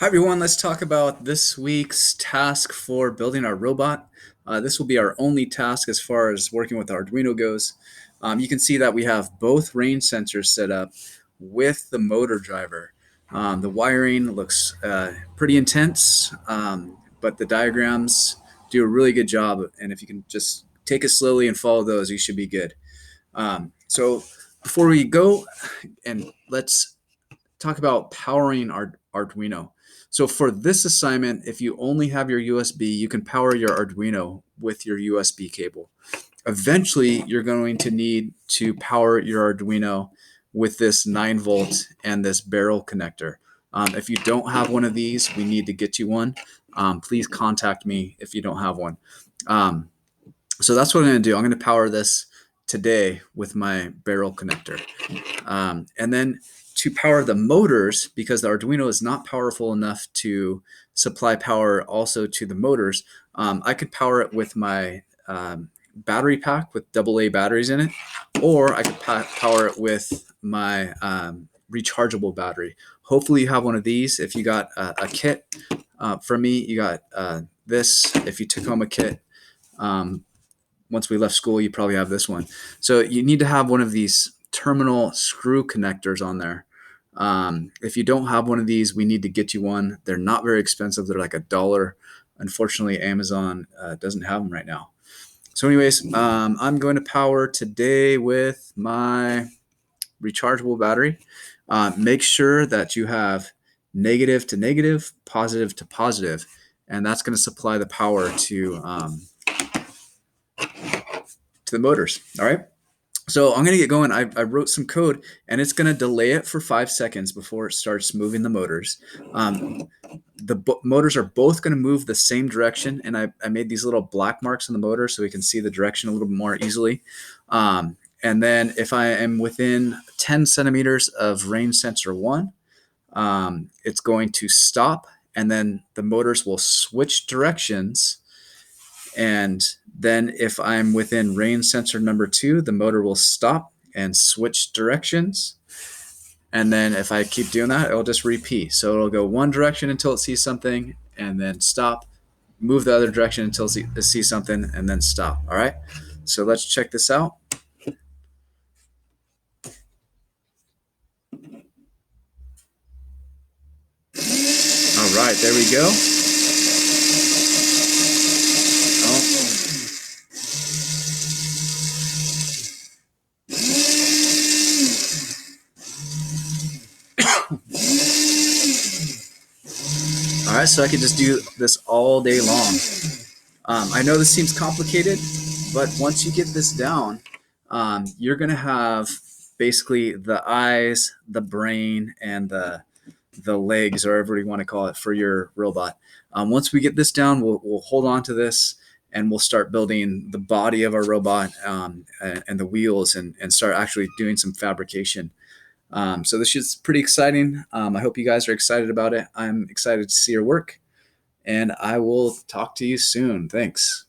Hi everyone, let's talk about this week's task for building our robot. This will be our only task as far as working with Arduino goes. You can see that we have both range sensors set up with the motor driver. The wiring looks pretty intense, but the diagrams do a really good job. And if you can just take it slowly and follow those, you should be good. So before we go, and let's talk about powering our Arduino. So for this assignment, if you only have your USB, you can power your Arduino with your USB cable. Eventually, you're going to need to power your Arduino with this 9-volt and this barrel connector. If you don't have one of these, we need to get you one. Please contact me if you don't have one. So that's what I'm going to do. I'm going to power this today with my barrel connector. And then to power the motors, because the Arduino is not powerful enough to supply power also to the motors, I could power it with my battery pack with AA batteries in it, or I could power it with my rechargeable battery. Hopefully you have one of these. If you got a kit from me, you got this. If you took home a kit, once we left school, you probably have this one. So you need to have one of these terminal screw connectors on there. If you don't have one of these, we need to get you one. They're not very expensive. They're like $1. Unfortunately, Amazon doesn't have them right now. So anyways, I'm going to power today with my rechargeable battery. Make sure that you have negative to negative, positive to positive, and that's going to supply the power to the motors. All right. So I'm going to get going. I wrote some code, and it's going to delay it for 5 seconds before it starts moving the motors. The motors are both going to move the same direction, and I made these little black marks on the motor so we can see the direction a little bit more easily. And then if I am within 10 centimeters of range sensor 1, it's going to stop, and then the motors will switch directions. And then if I'm within range sensor number 2, the motor will stop and switch directions. And then if I keep doing that, it'll just repeat. So it'll go one direction until it sees something and then stop, move the other direction until it sees something and then stop. All right. So let's check this out. All right, there we go. All right, so I can just do this all day long. I know this seems complicated, but once you get this down, you're going to have basically the eyes, the brain, and the legs, or whatever you want to call it, for your robot. Once we get this down, we'll hold on to this, and we'll start building the body of our robot and the wheels, and start actually doing some fabrication. So this is pretty exciting. I hope you guys are excited about it. I'm excited to see your work, and I will talk to you soon. Thanks.